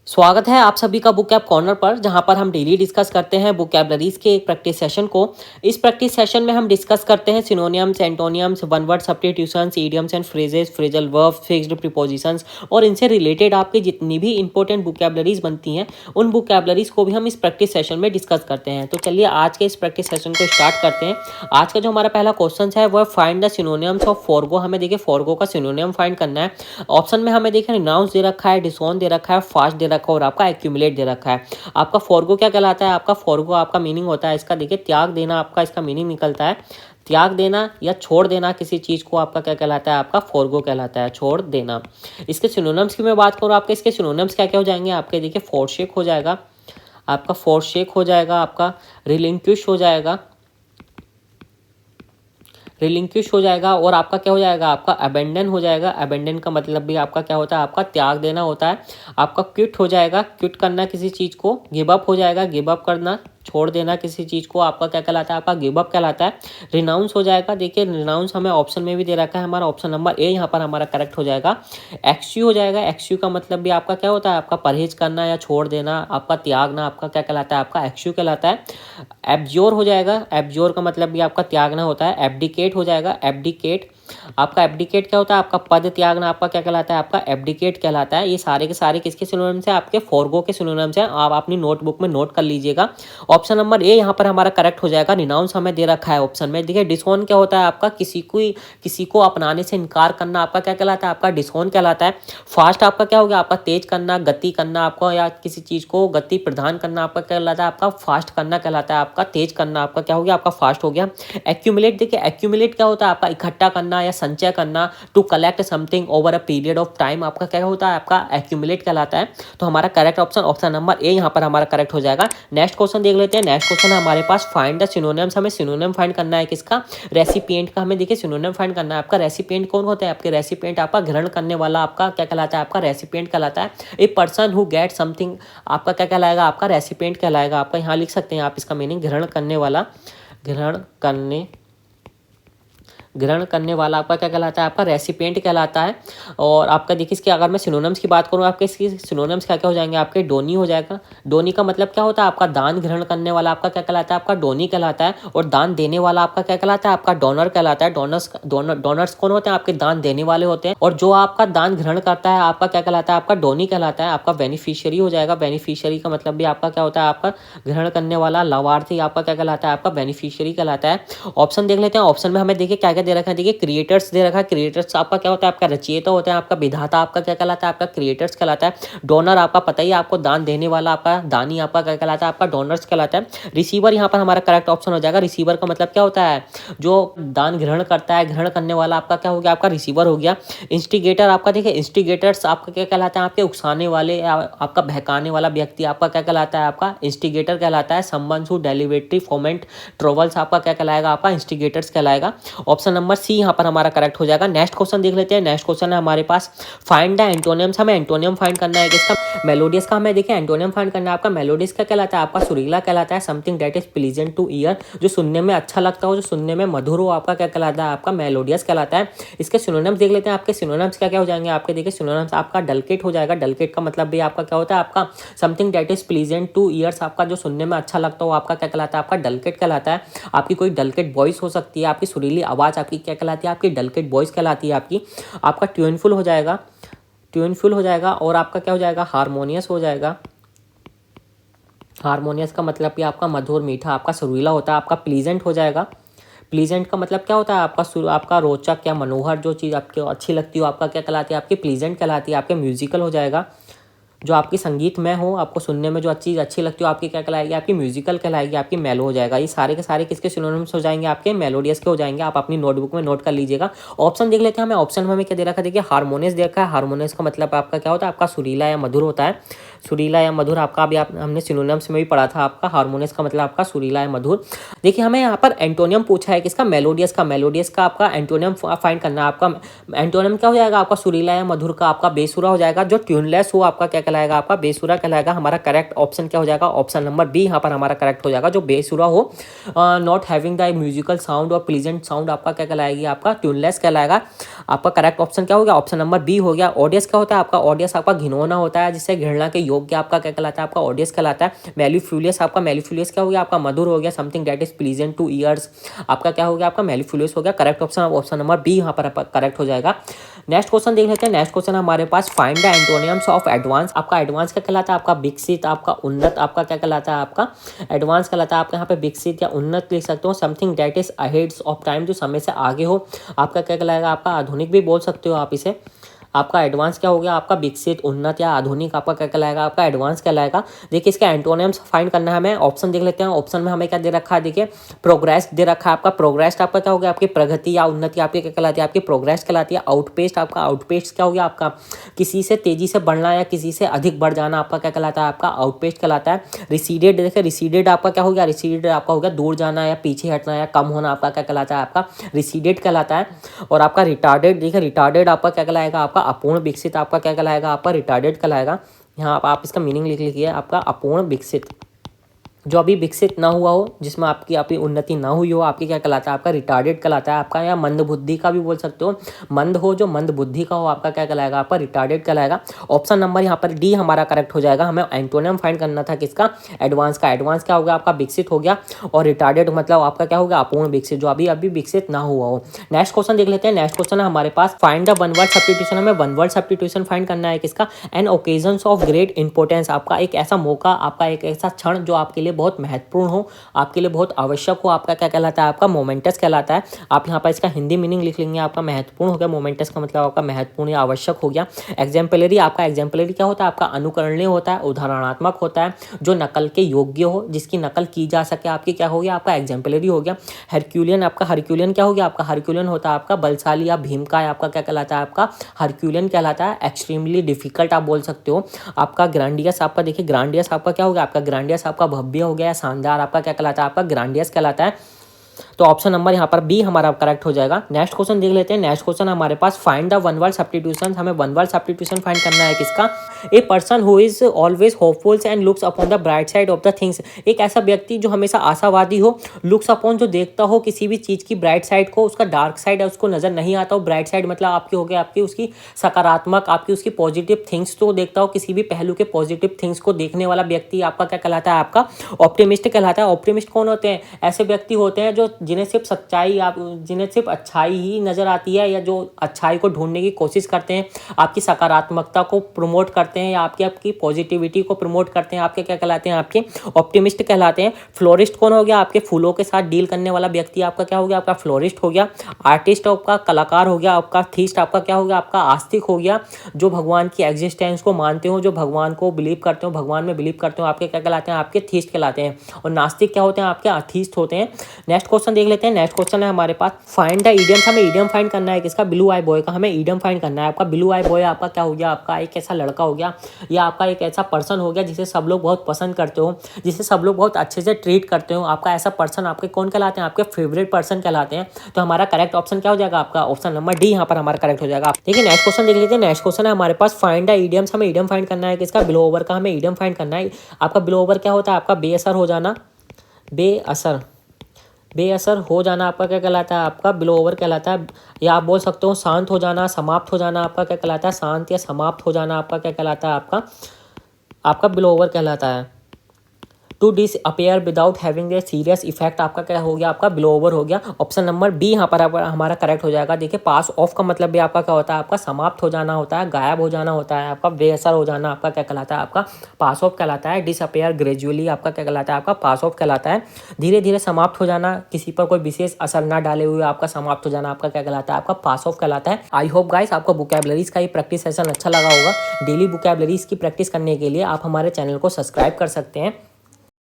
स्वागत है आप सभी का बुक ऐप कॉर्नर पर, जहां पर हम डेली डिस्कस करते हैं वोकैबलरीज के एक प्रैक्टिस सेशन को। इस प्रैक्टिस सेशन में हम डिस्कस करते हैं synonyms, एंटोनियम्स, one word substitutions, idioms and phrases, phrasal verbs, fixed prepositions और इनसे रिलेटेड आपकी जितनी भी इंपॉर्टेंट वोकैबलरीज बनती हैं उन वोकैबलरीज को भी हम इस प्रैक्टिस सेशन में डिस्कस करते हैं। तो चलिए आज के इस प्रैक्टिस सेशन को स्टार्ट करते हैं। आज का जो हमारा पहला क्वेश्चन है वह find the synonyms of forgo. हमें देखिए फॉरगो का सिनोनियम फाइंड करना है। ऑप्शन में हमें देखिए नाउंस दे रखा है, डिसऑन दे रखा है, फास्ट दे रखा है और आपका एक्यूमुलेट दे रखा है। आपका फॉरगो क्या कहलाता है? आपका फॉरगो आपका मीनिंग होता है इसका, देखिए त्याग देना आपका इसका मीनिंग निकलता है। त्याग देना या छोड़ देना किसी चीज को आपका क्या कहलाता है? आपका फॉरगो कहलाता है, छोड़ देना। इसके सिनोनिम्स की मैं बात करूँ, आपके इसके सिनोनिम्स क्या क्या हो जाएंगे आपके? देखिए फोरशेक हो जाएगा, आपका फोरशेक हो जाएगा, आपका रिलिंक्विश हो जाएगा, रिलिंक्विश हो जाएगा और आपका क्या हो जाएगा? आपका अबेंडन हो जाएगा। अबेंडन का मतलब भी आपका क्या होता है? आपका त्याग देना होता है। आपका क्विट हो जाएगा, क्विट करना किसी चीज़ को। गिव अप हो जाएगा, गिव अप करना, छोड़ देना किसी चीज़ को, आपका क्या कहलाता है? आपका गिव अप कहलाता है। रिनाउंस हो जाएगा, देखिए रिनाउंस हमें ऑप्शन में भी दे रखा है, हमारा ऑप्शन नंबर ए यहाँ पर हमारा करेक्ट हो जाएगा। एक्सयू हो जाएगा, एक्सयू का मतलब भी आपका क्या होता है? आपका परहेज करना या छोड़ देना, आपका त्यागना, आपका क्या कहलाता है? आपका एक्सयू कहलाता है। एब्ज्योर हो जाएगा, एब्ज्योर का मतलब भी आपका त्यागना होता है। एब्डिकेट हो जाएगा, एब्डिकेट, आपका एब्डिकेट क्या होता है? आपका पद त्यागना, आपका क्या कहलाता है? आपका एब्डिकेट कहलाता है। ये सारे के सारे किसके सिनोनिम्स हैं? आपके फॉरगो के सिनोनिम्स हैं। आप अपनी नोटबुक में नोट कर लीजिएगा। ऑप्शन नंबर ए यहाँ पर हमारा करेक्ट हो जाएगा। रिनाउंस हमें दे रखा है ऑप्शन में। देखिए डिसऑन क्या होता है? आपका किसी को अपनाने से इनकार करना, आपका क्या कहलाता है? आपका डिसऑन कहलाता है। फास्ट आपका क्या हो गया? आपका तेज करना, गति करना आपको, या किसी चीज को गति प्रदान करना, आपका क्या कहलाता है? आपका फास्ट करना कहलाता है। आपका तेज करना आपका क्या हो गया? आपका फास्ट हो गया। एक्यूमुलेट, देखिए एक्यूमुलेट क्या होता है? आपका इकट्ठा करना या संचय करना, to collect something over a period of time, आपका क्या होता है? आपका एक्यूमुलेट कहलाता है। तो हमारा correct option option number A यहाँ पर हमारा करेक्ट हो जाएगा। नेक्स्ट क्वेश्चन देख लेते हैं। नेक्स्ट क्वेश्चन है हमारे पास फाइंड द सिनोनिम्स। हमें सिनोनिम फाइंड करना है किसका? रेसिपिएंट का। हमें देखिए सिनोनिम फाइंड करना है। आपका रेसिपिएंट कौन होता है? आपके रेसिपिएंट आपका ग्रहण करने वाला, आपका क्या कहलाता है? आपका रेसिपिएंट कहलाता है। ए पर्सन हु गेट समथिंग, आपका क्या कहलाएगा? आपका रेसिपिएंट कहलाएगा। आपका यहाँ लिख सकते हैं आप इसका मीनिंग, ग्रहण करने वाला, ग्रहण करने वाला आपका क्या कहलाता है? आपका रेसिपिएंट कहलाता है। और आपका देखिए इसके अगर मैं सिनोनिम्स की बात करूँ, आपके इसकी सिनोनिम्स क्या क्या हो जाएंगे आपके? डोनी हो जाएगा। डोनी का मतलब क्या होता है? आपका दान ग्रहण करने वाला आपका क्या कहलाता है? आपका डोनी कहलाता है। और दान देने वाला आपका क्या कहलाता है? आपका डोनर कहलाता है। डोनर्स कौन होते हैं? आपके दान देने वाले होते हैं। और जो आपका दान ग्रहण करता है आपका क्या कहलाता है? आपका डोनी कहलाता है। आपका बेनिफिशियरी हो जाएगा। बेनिफिशियरी का मतलब भी आपका क्या होता है? आपका ग्रहण करने वाला, लाभार्थी आपका क्या कहलाता है? आपका बेनिफिशियरी कहलाता है। ऑप्शन देख लेते हैं। ऑप्शन में हमें देखिए क्या क्या दे रखा है। देखिए क्रिएटर्स दे रखा है। क्रिएटर्स आपका क्या होता है? आपका रचयिता होता है। आपका विधाता आपका क्या कहलाता है? आपका क्रिएटर्स कहलाता है। डोनर आपका पता ही है आपको, दान देने वाला आपका दानी आपका क्या कहलाता है? आपका डोनर्स कहलाता है। रिसीवर यहाँ पर हमारा करेक्ट ऑप्शन हो जाएगा। रिसीवर का मतलब क्या होता है? जो दान ग्रहण करता है, ग्रहण करने वाला आपका क्या हो गया? आपका रिसीवर हो गया। इंस्टिगेटर आपका, देखिए इंस्टिगेटर्स आपका क्या कहलाता है? आपके उकसाने वाले, आपका बहकाने वाला व्यक्ति आपका क्या कहलाता है? आपका इंस्टिगेटर कहलाता है। Someone who deliberately foment troubles आपका क्या कहलाएगा? आपका इंस्टिगेटर्स कहलाएगा। ऑप्शन नंबर सी यहाँ पर हमारा करेक्ट हो जाएगा। नेक्स्ट क्वेश्चन देख लेते हैं। नेक्स्ट क्वेश्चन है हमारे पास फाइंड द एंटोनियम्स। हमें एंटोनियम फाइंड करना है किसका? मेलोडियस का। हमें देखिए एंटोनियम फाइंड करना है। आपका मेलोडियस का कहलाता है? आपका सुरीला कहलाता है। Something that is pleasant two year, जो सुनने में अच्छा लगता हो, जो सुनने में मधुर हो, आपका क्या कहलाता है? आपका मेलोडियस कहलाता है। इसके सिनोनिम्स देख लेते हैं। आपके सिनोनिम्स क्या क्या हो जाएंगे आपके? देखिए सिनोनिम्स आपका डलकेट हो जाएगा। डलकेट का मतलब भी आपका क्या होता है? आपका something that is pleasant to ears, आपका जो सुनने में अच्छा लगता हो आपका क्या कहलाता है? आपका डलकेट कहलाता है। आपकी कोई डलकेट वॉइस हो सकती है, आपकी सुरीली आवाज़ आपकी क्या कहलाती है? आपकी डलकेट वॉइस कहलाती है आपकी। आपका ट्यूनफुल हो जाएगा, ट्यूनफुल हो जाएगा। और आपका क्या हो जाएगा? हारमोनियस हो जाएगा। हारमोनियस का मतलब कि आपका मधुर मीठा, आपका सुरीला होता है। आपका प्लीजेंट हो जाएगा। प्लीजेंट का मतलब क्या होता है? आपका रोचक या मनोहर, जो चीज़ आपको अच्छी लगती हो आपका क्या कहलाती है? आपकी प्लीजेंट कहलाती है। आपके म्यूजिकल हो जाएगा। जो आपकी संगीतमय हो, आपको सुनने में जो चीज़ अच्छी लगती हो आपकी क्या कहलाएगी? आपकी म्यूजिकल कहलाएगी। आपकी मेलो हो जाएगा। ये सारे के सारे किसके सिनोनिम्स हो जाएंगे? आपके मेलोडियस के हो जाएंगे। आप अपनी नोटबुक में नोट कर लीजिएगा। ऑप्शन देख लेते हैं। हमें ऑप्शन में हमें क्या दे रखा है? देखिए हारमोनियस दे रखा है। हारमोनियस का मतलब आपका क्या होता है? आपका सुरीला या मधुर होता है। सुरीला या मधुर आपका अभी हमने सिनोनिम्स में भी पढ़ा था। आपका हारमोनियस का मतलब आपका सुरीला या मधुर। देखिए हमें यहाँ पर एंटोनियम पूछा है किसका? मेलोडियस का। मेलोडियस का आपका एंटोनियम फाइंड करना है। आपका एंटोनियम क्या हो जाएगा? आपका सुरीला या मधुर का आपका बेसुरा हो जाएगा। जो ट्यूनलेस हो आपका क्या कहलाएगा? आपका बेसुरा कहलाएगा। हमारा करेक्ट ऑप्शन क्या हो जाएगा? ऑप्शन नंबर बी यहाँ पर हमारा करेक्ट हो जाएगा। जो बेसुरा हो, not having the musical sound और प्लीजेंट साउंड, आपका क्या कहलाएगी? आपका ट्यूनलेस कहलाएगा। आपका करेक्ट ऑप्शन क्या हो गया? ऑप्शन नंबर बी हो गया। ऑडियस क्या होता है? आपका ऑडियस आपका घिनौना होता है, जिससे घृणा के योग्य आपका क्या कहलाता है, आपका ऑडियस कहलाता है। मेलिफ्यूलियस आपका, मेलिफ्यूलियस क्या हो गया आपका, मधुर हो गया, something that is pleasant to ears, आपका क्या हो गया आपका मेलिफ्यूलियस हो गया। Correct option option number B यहाँ पर करेक्ट हो जाएगा। नेक्स्ट क्वेश्चन देख लेते हैं। नेक्स्ट क्वेश्चन हमारे पास, find the antonyms of advance. आपका एडवांस क्या कहलाता है, आपका विकसित, आपका उन्नत, आपका क्या कहलाता है, आपका एडवांस कहलाता है। आपका यहाँ पे विकसित या उन्नत लिख सकते हो। Something that is ahead of time, जो समय से आगे हो, आपका क्या कहलाएगा, आपका आधुनिक भी बोल सकते हो आप इसे। आपका एडवांस क्या हो गया, आपका विकसित, उन्नत या आधुनिक, आपका क्या कहलाएगा, आपका एडवांस कहलाएगा। देखिए इसका एंटोनिम्स फाइंड करना है हमें। ऑप्शन देख लेते हैं। ऑप्शन में हमें क्या दे रखा है, देखिए प्रोग्रेस दे रखा है। आपका प्रोग्रेस आपका क्या हो गया, आपकी प्रगति या उन्नति, आपकी क्या कहलाती है, आपकी प्रोग्रेस कहलाती है। आउटपेस्ट, आपका आउटपेस्ट क्या हो गया, आपका किसी से तेजी से बढ़ना या किसी से अधिक बढ़ जाना, आपका क्या कहलाता है, आपका आउटपेस्ट कहलाता है। रिसीडेड, देखिए रिसीडेड आपका क्या हो गया, रिसीडेड आपका हो गया दूर जाना या पीछे हटना या कम होना, आपका क्या कहलाता है, आपका रिसीडेड कहलाता है। और आपका रिटार्डेड, देखिए रिटार्डेड आपका क्या कहलाएगा, आपका अपूर्ण विकसित, आपका क्या कहलाएगा, आपका रिटार्डेड कहलाएगा। यहाँ आप इसका मीनिंग लिख लीजिए, आपका अपूर्ण विकसित, जो अभी विकसित ना हुआ हो, जिसमें आपकी उन्नति ना हुई हो, आपकी क्या कहलाता है, आपका रिटार्डेड कहलाता है। आपका या मंद बुद्धि का भी बोल सकते हो, मंद हो, जो मंद बुद्धि का हो, आपका क्या कहलाएगा, आपका रिटार्डेड कहलाएगा। ऑप्शन नंबर यहाँ पर डी हमारा करेक्ट हो जाएगा। हमें एंटोनियम फाइंड करना था किसका, एडवांस का। एडवांस क्या हो गया, आपका विकसित हो गया, और रिटार्डेड मतलब आपका क्या हो गया, अपूर्ण विकसित, जो अभी विकसित ना हुआ हो। नेक्स्ट क्वेश्चन देख लेते हैं। नेक्स्ट क्वेश्चन है हमारे पास, find the one word substitution. हमें वन वर्ड सब्स्टिट्यूशन फाइंड करना है किसका, an occasions of great importance. आपका एक ऐसा मौका, आपका एक ऐसा क्षण जो आपके लिए बहुत महत्वपूर्ण हो, आपके लिए बहुत आवश्यक हो, आपका क्या कहलाता है, आपका मोमेंटस कहलाता है। आप यहाँ पर इसका हिंदी मीनिंग लिख लेंगे, आपका महत्वपूर्ण हो गया, मोमेंटस का मतलब आपका महत्वपूर्ण या आवश्यक हो गया। एग्जाम्पलरी, आपका एग्जाम्पलरी क्या होता है, आपका अनुकरणीय होता है, उदाहरणात्मक होता है, जो नकल के योग्य हो, जिसकी नकल की जा सके, आपकी क्या हो गया, आपका एग्जाम्पलरी हो गया। हरक्यूलियन, आपका हरक्यूलियन क्या हो गया, आपका हरक्यूलियन होता है आपका बलशाली या भीमकाय, आपका क्या कहलाता है, आपका हरक्यूलियन कहलाता है। एक्सट्रीमली डिफिकल्ट आप बोल सकते हो। आपका ग्रांडियस, आपका देखिए ग्रांडियस आपका क्या हो गया, आपका ग्रांडियस आपका भव्य हो गया, शानदार, आपका क्या कहलाता है, आपका ग्रांडियस कहलाता है। तो ऑप्शन नंबर यहाँ पर बी हमारा करेक्ट हो जाएगा। नेक्स्ट क्वेश्चन देख लेते हैं। नेक्स्ट क्वेश्चन हमारे पास, find the one word substitution. हमें वन वर्ड सब्स्टिट्यूशन फाइंड करना है किसका, a person who is always hopeful and looks upon the bright side of the things. एक ऐसा व्यक्ति जो हमेशा आशावादी हो, लुक्स अपॉन जो देखता हो किसी भी चीज़ की ब्राइट साइड को, उसका डार्क साइड है उसको नजर नहीं आता हो। ब्राइट साइड मतलब आपकी हो गया, आपकी उसकी सकारात्मक, आपकी उसकी पॉजिटिव थिंग्स तो देखता हो, किसी भी पहलू के पॉजिटिव थिंग्स को देखने वाला व्यक्ति आपका क्या कहलाता है, आपका ऑप्टिमिस्ट कहलाता है। ऑप्टिमिस्ट कौन होते हैं, ऐसे व्यक्ति होते हैं जो जिन्हें सिर्फ सच्चाई, आप जिन्हें सिर्फ अच्छाई ही नजर आती है, या जो अच्छाई को ढूंढने की कोशिश करते हैं, आपकी सकारात्मकता को प्रमोट करते हैं, या आपकी पॉजिटिविटी को प्रमोट करते हैं, आपके क्या कहलाते हैं, आपके ऑप्टिमिस्ट कहलाते हैं। फ्लोरिस्ट कौन हो गया, आपके फूलों के साथ डील करने वाला व्यक्ति आपका क्या हो गया, आपका फ्लोरिस्ट हो गया। आर्टिस्ट आपका कलाकार हो गया, आपका थीस्ट आपका क्या हो गया, आपका आस्तिक हो गया, जो भगवान की एग्जिस्टेंस को मानते हो, जो भगवान को बिलीव करते हो, भगवान में बिलीव करते हो, आपके क्या कहलाते हैं, आपके थीस्ट कहलाते हैं। और नास्तिक क्या होते हैं, आपके अथीस्ट होते हैं। नेक्स्ट क्वेश्चन देख लेते हैं। नेक्स्ट क्वेश्चन है हमारे पास, फाइंड द इडियम्स। हमें इडियम फाइंड करना है किसका, ब्लू आई बॉय का। हमें इडियम फाइंड करना है। आपका ब्लू आई बॉय आपका क्या हो गया, आपका एक ऐसा लड़का हो गया, या आपका एक ऐसा पर्सन हो गया जिसे सब लोग बहुत पसंद करते हो, जिसे सब लोग बहुत अच्छे से ट्रीट करते हो। आपका ऐसा पर्सन आपके कौन कहलाते हैं, आपके फेवरेट पर्सन कहलाते हैं। तो हमारा करेक्ट ऑप्शन क्या हो जाएगा, आपका ऑप्शन नंबर डी यहाँ पर हमारा करेक्ट हो जाएगा। देखिए नेक्स्ट क्वेश्चन देख लीजिए। नेक्स्ट क्वेश्चन है हमारे पास, फाइंड द इडियम्स। हमें इडियम फाइंड करना है किसका, ब्लो ओवर का। हमें इडियम फाइंड करना है। आपका ब्लो ओवर क्या होता है, आपका बेअसर हो जाना, बेअसर हो जाना आपका क्या कहलाता है, आपका ब्लो ओवर कहलाता है। या आप बोल सकते हो शांत हो जाना, समाप्त हो जाना, आपका क्या कहलाता है, शांत या समाप्त हो जाना आपका क्या कहलाता है, आपका ब्लो ओवर कहलाता है। To disappear without having a serious effect आपका क्या हो गया, आपका ब्लो ओवर हो गया। ऑप्शन नंबर बी यहाँ पर हमारा करेक्ट हो जाएगा। देखिए पास ऑफ का मतलब भी आपका क्या होता है, आपका समाप्त हो जाना होता है, गायब हो जाना होता है। आपका बेअसर हो जाना आपका क्या कहलाता है, आपका पास ऑफ कहलाता है। डिसअपियर ग्रेजुअली आपका क्या कहलाता है, आपका पास ऑफ कहलाता है। धीरे धीरे समाप्त हो जाना, किसी पर कोई विशेष असर ना डाले हुए आपका समाप्त हो जाना आपका क्या कहलाता है, आपका पास ऑफ कहलाता है। आई होप गाइस आपको वोकैबुलरीज का ये प्रैक्टिस सेशन अच्छा लगा होगा। डेली वोकैबुलरीज की प्रैक्टिस करने के लिए आप हमारे चैनल को सब्सक्राइब कर सकते हैं।